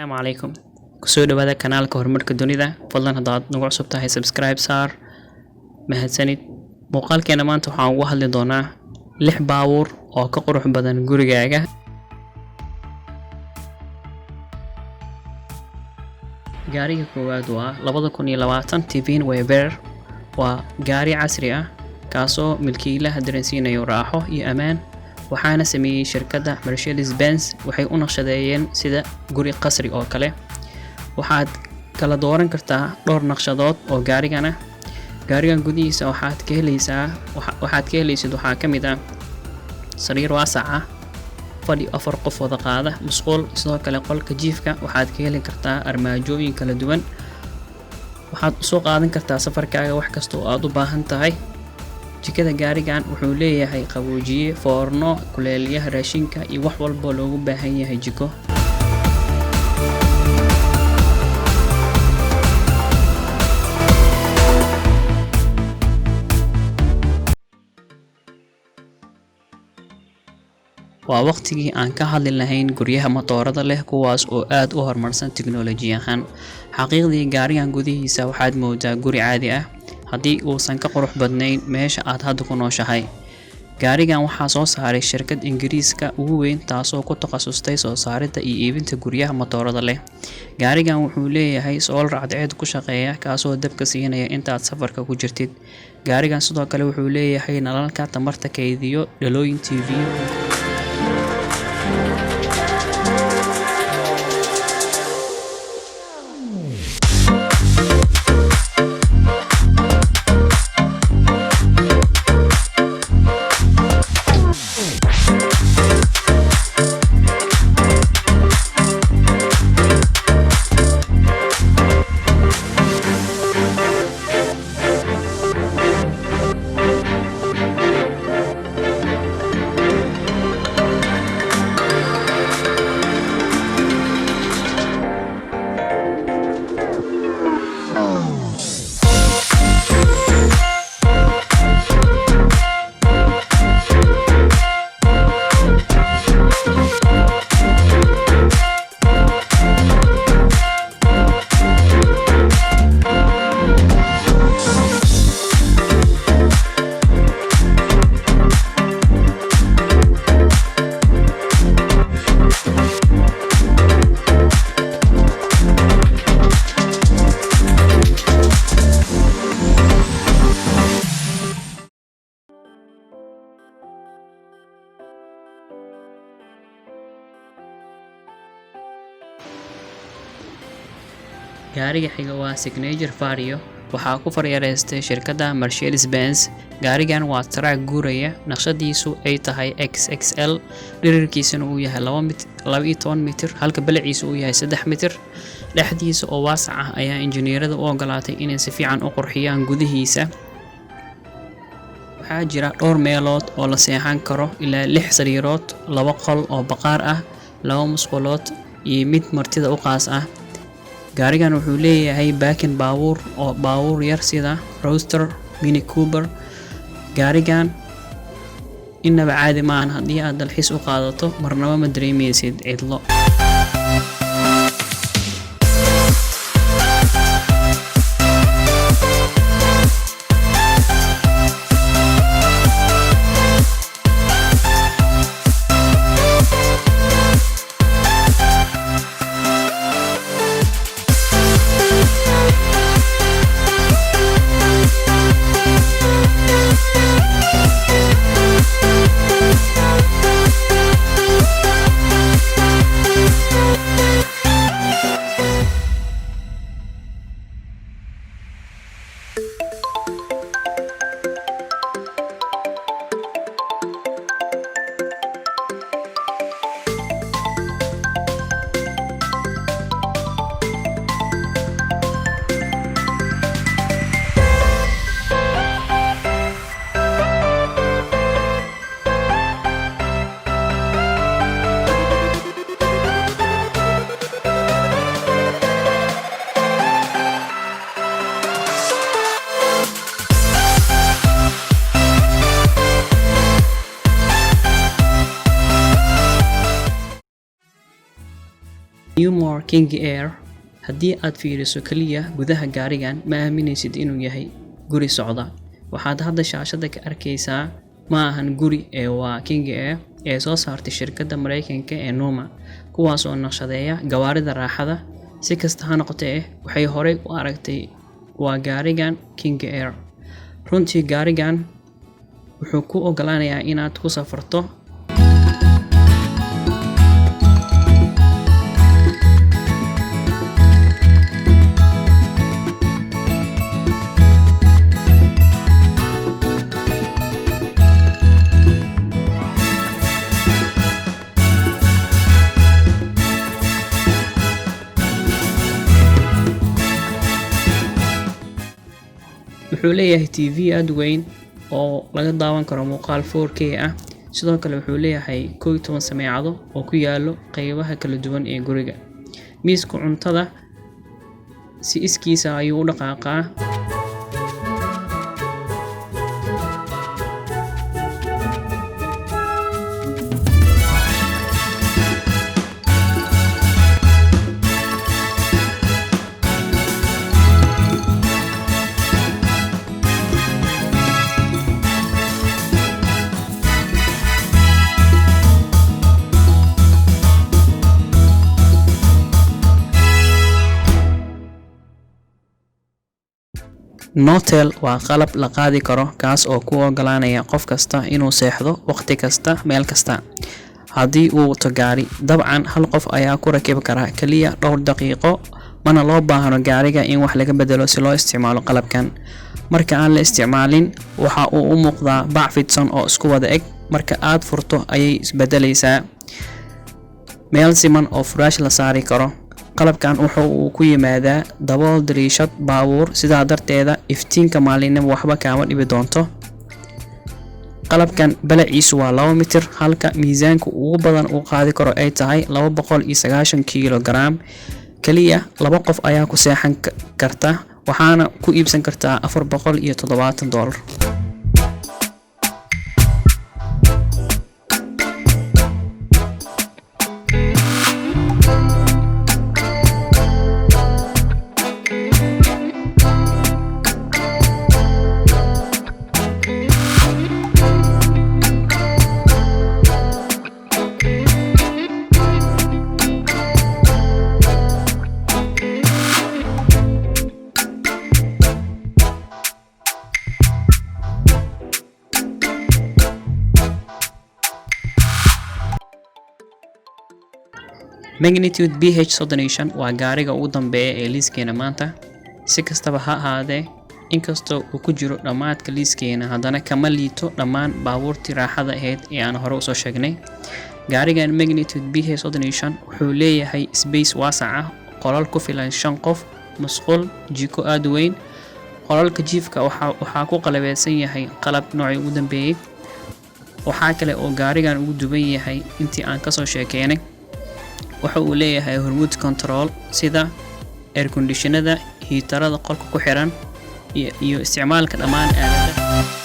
Assalaamu calaykum. Kusoo dhawaada kanaalka horumarka dunida. Fadlan haddaad nagu cusub tahay subscribe saar. Mahadsanid. Muuqaalkeena maanta waxaan uga hadli doonaa 6 baabuur oo ka qurux badan gurigaaga. Gaariga koowaad waa 2020 Tiffin Weber. Waa gaari casri ah kaasoo milkiilaha dareensiinayo raaxo iyo amaan. waxaana sameeyay shirkadda Mercedes-Benz. waxay u naqshadeeyeen sida guri qasri oo kale. waxaad kala dooran kartaa dhowr naqshadood oo gaarigan gudihiisa waxaad ka helaysid waxaa ka mid ah sariir waasac ah, fadhi 4 qof wada qaada, musqul, sidoo kale qolka jiifka waxaad ka heli kartaa armaajooyin kala duwan. waxaad u soo qaadan kartaa safarkaaga wax kasta oo aad u baahan tahay. jikada gaarigan wuxuu leeyahay qaboojiye, foorno, kuleelyaha raashinka iyo wax walba loogu baahan yahay jiko. waa waqtigii aan ka hadli lahayn guryaha matoorada leh kuwaas oo aad u horumarsan tiknoolaji ahaan. xaqiiqdii gaarigan gudihiisa waxaad moodaa guri caadi ah haddii uusan ka qurux badnayn meesha aad hadda ku nooshahay. gaarigan waxaa soo saaray shirkad Ingiriiska ugu weyn taasoo ku takhasustay soo saaridda iyo iibinta guryaha matoorada leh. gaarigan wuxuu leeyahay solar cadceed ku shaqeeya kaasoo dabka siinaya intaad safarka ku jirtid. gaarigan sidoo kale wuxuu leeyahay nalalka tamarta kaydiyo, dhalooyin TV. gaariga xiga waa Signature Vario. waxaa ku faryareystay shirkadda Mercedes-Benz. gaarigan waa track guuraya, naqshadiisu ay tahay XXL, dhirirkiisuna uu yahay 12 mitir halka balaciisu uu yahay 3 mitir. dhexdiisa oo waasac ah ayaa injineerada u ogolaatay inay si fiican u qurxiyaan gudihiisa. waxaa jira dhowr meelood oo la seexan karo, ilaa 6 sariirood, 2 qol oo baqaar ah, 2 musqulood iyo mid martida u qaas ah. gaarigan wuxuu leeyahay baakin baabuur yar sida Roadster, Mini Cooper. gaarigan inaba caadi maahan haddii aad dalxiis u qaadato, marnaba ma dareemaysid cidlo. Newmar King Air haddii aad fiiriso kaliya gudaha gaarigan ma aaminaysid inuu yahay guri socda. Waxaad hadda shaashada ka arkaysaa ma ahan guri ee waa King Air ee soo saartay shirkadda Mareykanka ee Newmar, kuwaas oo naqshadeeya gawaarida raaxada. Si kasta ha noqotee waxay horey u aragtay waa gaarigan King Air. Runtii gaarigan wuxuu ku ogolaanayaa inaad ku safarto wuxuu leeyahay TV aad weyn oo laga daawan karo muuqaal 4K ah. Sidoo kale wuxuu leeyahay 11 sameecado oo ku yaalo qaybaha kala duwan ee guriga. Miiska cuntada si iskiisa ayuu u dhaqaaqaa. Notel waa qalab la qaadi karo kaas oo ku ogolaanaya qof kasta inuu seexdo waqti kasta meel kasta. Haddii uu wato gaari, dabcan hal qof ayaa ku rakibi kara kaliya dhowr daqiiqo, mana loo baahno gaariga in wax laga bedelo si loo isticmaalo qalabkan. Marka aan la isticmaalin, waxa uu u muuqdaa bac fidsan oo isku wada eg. Marka aad furto ayay isbedelaysaa meel siman oo furaash la saari karo. qalabkan wuxuu ku yimaadaa dabool dariishad baabuur, sidaa darteeda iftiinka maalinimo waxba kaama dhibi doonto. qalabkan balaciisu waa 2 mitir halka miisaanka ugu badan uu qaadi karo ay tahay 290 kilogram. kaliya 2 qof ayaa ku seexan karta, waxaana ku iibsan kartaa $470. Magnitude BH35 waa gaariga ugu dambeeya ee liiskeena maanta. Si kastaba ha ahaadee, inkastoo uu ku jiro dhammaadka liiskeena, haddana kama liito dhammaan baabuurtii raaxada ahayd ee aan hore usoo sheegnay. gaarigan Magnitude BH35 wuxuu leeyahay space waasac ah, qolal ku filan 5 qof, musqul, jiko aad weyn. qolalka jiifka waxaa ku qalabeysan yahay qalab noocii ugu dambeeyay. waxaa kale oo gaarigan ugu duwan yahay intii aan kasoo sheekeynay. waxa uu leeyahay remote control sida air conditionada, hiitarada qolka ku xiran iyo isticmaalka dhammaan aaladaha